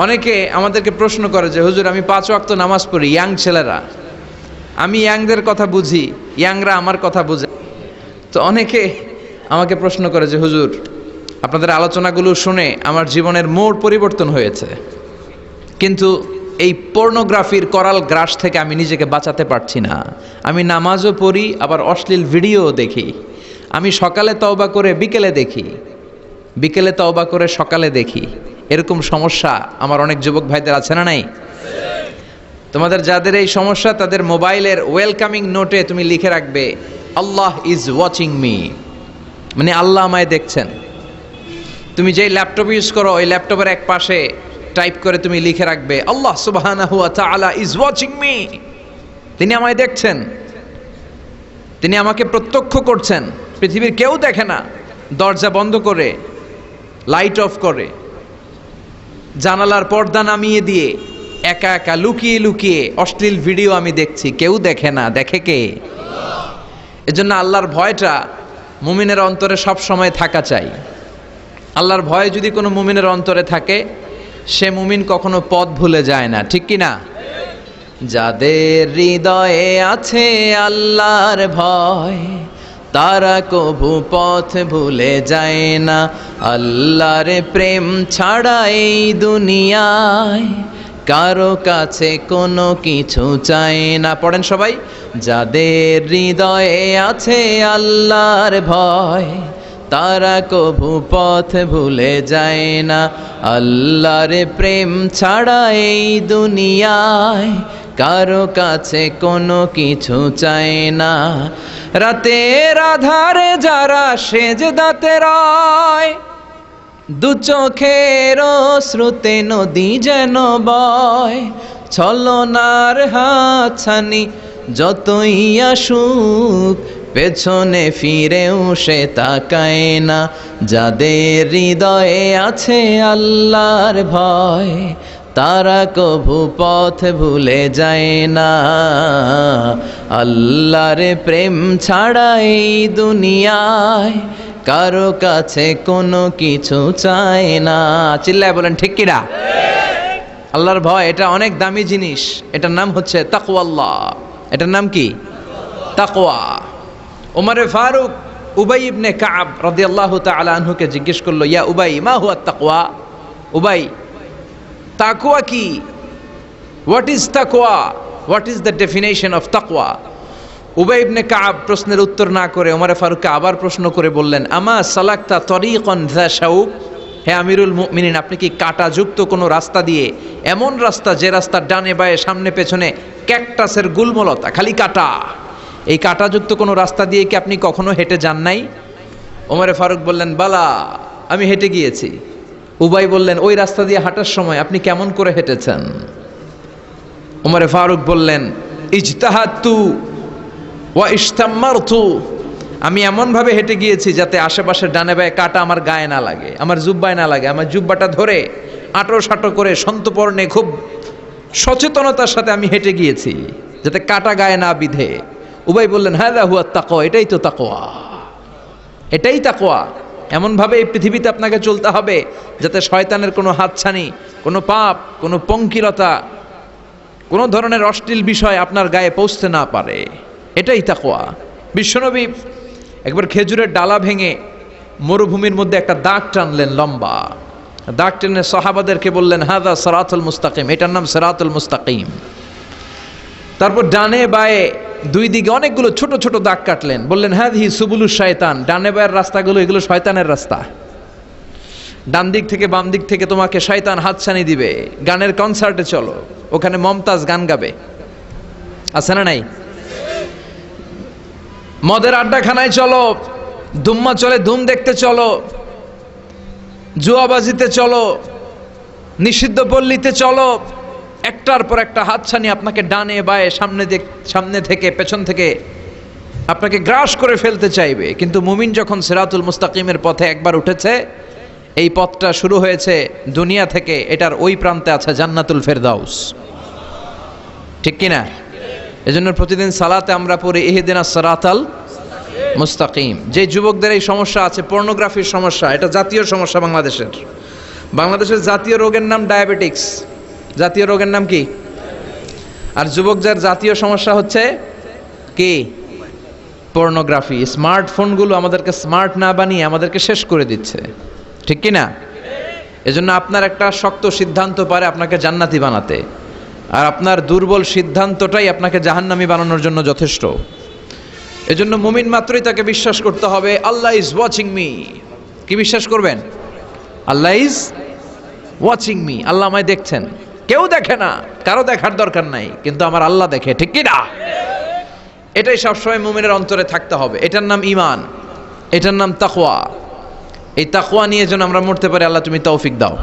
অনেকে আমাদেরকে প্রশ্ন করে যে হুজুর আমি 5 ওয়াক্ত নামাজ পড়ি, ইয়াং ছেলেরা, আমি ইয়াংদের কথা বুঝি, ইয়াংরা আমার কথা বুঝে। তো অনেকে আমাকে প্রশ্ন করে যে হুজুর আপনাদের আলোচনাগুলো শুনে আমার জীবনের মোড় পরিবর্তন হয়েছে, কিন্তু এই পর্নোগ্রাফির করাল গ্রাস থেকে আমি নিজেকে বাঁচাতে পারছি না। আমি নামাজও পড়ি, আবার অশ্লীল ভিডিওও দেখি। আমি সকালে তওবা করে বিকেলে দেখি, বিকেলে তওবা করে সকালে দেখি। এরকম সমস্যা আমার অনেক যুবক ভাইদের আছে না নাই? তোমাদের যাদের এই সমস্যা তাদের মোবাইলের ওয়েলকামিং নোটে তুমি লিখে রাখবে আল্লাহ ইজ ওয়াচিং মি, মানে আল্লাহ আমায় দেখছেন। তুমি যেই ল্যাপটপ ইউজ করো ওই ল্যাপটপের এক পাশে টাইপ করে তুমি লিখে রাখবে আল্লাহ সুবহানাহু ওয়া তাআলা ইজ ওয়াচিং মি, তিনি আমায় দেখছেন, তিনি আমাকে প্রত্যক্ষ করছেন। পৃথিবীর কেউ দেখে না, দরজা বন্ধ করে, লাইট অফ করে, জানালার পর্দা নামিয়ে দিয়ে একা একা লুকিয়ে লুকিয়ে অশ্লীল ভিডিও আমি দেখছি, কেউ দেখে না, দেখে কে? এজন্য আল্লাহর ভয়টা মুমিনের অন্তরে সব সময় থাকা চাই। আল্লাহর ভয় যদি কোনো মুমিনের অন্তরে থাকে, সে মুমিন কখনো পথ ভুলে যায় না, ঠিক কি না? যাদের হৃদয়ে আছে আল্লাহর ভয়, তারা কভু পথ ভুলে যায় না। আল্লাহর প্রেম ছাড়া এই দুনিয়ায় কারো কাছে কোনো কিছু চায় না। পড়েন সবাই, যাদের হৃদয়ে আছে আল্লাহর ভয়, তারা কভু পথ ভুলে যায় না। আল্লাহর প্রেম ছাড়া এই দুনিয়ায় কারো কাছে কোনো কিছু চায় না। রাতের আধারে যারা সেজদাতে রয়, দু চোখের শ্রুতে নদী যেন বয়। ছলনার হাতছানি যতই আসুক, পেছনে ফিরেও সে তাকায় না। যাদের হৃদয়ে আছে আল্লাহর ভয়, তারা কভু পথ ভুলে যায় না। আল্লাহর প্রেম ছাড়া এই দুনিয়ায় কারো কাছে কোনো কিছু চায় না। চিল্লায় বলেন ঠিক কিনা? আল্লাহর ভয় এটা অনেক দামি জিনিস, এটার নাম হচ্ছে তাকওয়াল্লাহ। এটার নাম কি? তাকওয়া। ওমরে ফারুক উবাই ইবনে কাব রাদিয়াল্লাহু তাআলা আনহুকে জিজ্ঞেস করলো, ইয়া উবাই মা হুয়া তাকওয়া? উবাই, তাকওয়া কি? হোয়াট ইজ তাকওয়া? What is the definition of তাকওয়া? উবাই ইবনে কাব প্রশ্নের উত্তর না করে ওমরে ফারুককে আবার প্রশ্ন করে বললেন, আমা সালাকতা তরিকান যা শাউক? হে আমিরুল মুমিনিন, আপনি কি কাঁটাযুক্ত কোনো রাস্তা দিয়ে, এমন রাস্তা যে রাস্তার ডানে বায়ে সামনে পেছনে ক্যাকটাসের গুল্মলতা, খালি কাঁটা, এই কাঁটাযুক্ত কোনো রাস্তা দিয়ে কি আপনি কখনো হেঁটে যান নাই? ওমরে ফারুক বললেন, বালা, আমি হেঁটে গিয়েছি। উবাই বললেন, ওই রাস্তা দিয়ে হাঁটার সময় আপনি কেমন করে হেঁটেছেন? ওমরে ফারুক বললেন, ইজতাহাদতু ওয়া ইশতাম্মারতু, আমি এমনভাবে হেঁটে গিয়েছি যাতে আশেপাশের ডানে বায়ে কাঁটা আমার গায়ে না লাগে, আমার জুব্বায় না লাগে। আমার জুব্বাটা ধরে আঁটো সাঁটো করে সন্তপর্ণে খুব সচেতনতার সাথে আমি হেঁটে গিয়েছি যাতে কাঁটা গায়ে না বিধে। উবাই বললেন, হাযা হুয়া তাকওয়া, এটাই তো তাকওয়া, এটাই তাকওয়া। এমনভাবে এই পৃথিবীতে আপনাকে চলতে হবে যাতে শয়তানের কোনো হাতছানি, কোনো পাপ, কোনো পঙ্কিলতা, কোনো ধরনের অশ্লীল বিষয় আপনার গায়ে পৌঁছতে না পারে। এটাই তাকওয়া। বিশ্বনবী একবার খেজুরের ডালা ভেঙে মরুভূমির মধ্যে একটা দাগ টানলেন, লম্বা দাগ টেনে সাহাবাদেরকে বললেন, হাযা সিরাতুল মুস্তাকিম, এটার নাম সিরাতুল মুস্তাকিম। তারপর ডানে বায়ে দুই দিকে অনেকগুলো ছোট ছোট দাগ কাটলেন, বললেন, হাযিহি সুবুলুশ শায়তান, ডানে বায়ের রাস্তাগুলো এগুলো শয়তানের রাস্তা। ডান দিক থেকে বাম দিক থেকে তোমাকে শয়তান হাতছানি দিবে। গানের কনসার্টে চলো, ওখানে মমতাজ গান গাবে, আছে না নাই? মদের আড্ডাখানায় চলো, দুম্মা চলে ধুম দেখতে চলো, জুয়াবাজিতে চলো, নিষিদ্ধ পল্লীতে চলো। একটার পর একটা হাতছানি আপনাকে ডানে বায়ে সামনে থেকে পেছন থেকে আপনাকে গ্রাস করে ফেলতে চাইবে। কিন্তু মুমিন যখন সিরাতুল মুস্তাকিমের পথে একবার উঠেছে, এই পথটা শুরু হয়েছে দুনিয়া থেকে, এটার ওই প্রান্তে আছে জান্নাতুল ফেরদাউস, ঠিক কিনা? এজন্য প্রতিদিন সালাতে আমরা পড়ি ইহদিনাস সিরাতাল মুস্তাকিম। যে যুবকদের এই সমস্যা আছে, পর্নোগ্রাফির সমস্যা, এটা জাতীয় সমস্যা বাংলাদেশের, বাংলাদেশের জাতীয় রোগের নাম ডায়াবেটিক্স। জাতীয় রোগের নাম কি? আর যুবকদের জাতীয় সমস্যা হচ্ছে কি? পর্নোগ্রাফি। স্মার্টফোনগুলো আমাদেরকে স্মার্ট না বানিয়ে আমাদেরকে শেষ করে দিচ্ছে, ঠিক কি না? এজন্য আপনার একটা শক্ত সিদ্ধান্ত পারে আপনাকে জান্নাতি বানাতে, আর আপনার দুর্বল সিদ্ধান্তটাই আপনাকে জাহান্নামী বানানোর জন্য যথেষ্ট। এজন্য মুমিন মাত্রই তাকে বিশ্বাস করতে হবে আল্লাহ ইজ ওয়াচিং মি। কি বিশ্বাস করবেন? আল্লাহ ইজ ওয়াচিং মি, আল্লাহ আমায় দেখছেন। কেউ দেখে না, কারো দেখার দরকার নাই, কিন্তু আমার আল্লাহ দেখে, ঠিক কি না? এটাই সবসময় মুমিনের অন্তরে থাকতে হবে। এটার নাম ঈমান, এটার নাম তাকওয়া। এই তাকওয়া নিয়ে যেন আমরা মরতে পারি, আল্লাহ তুমি তৌফিক দাও।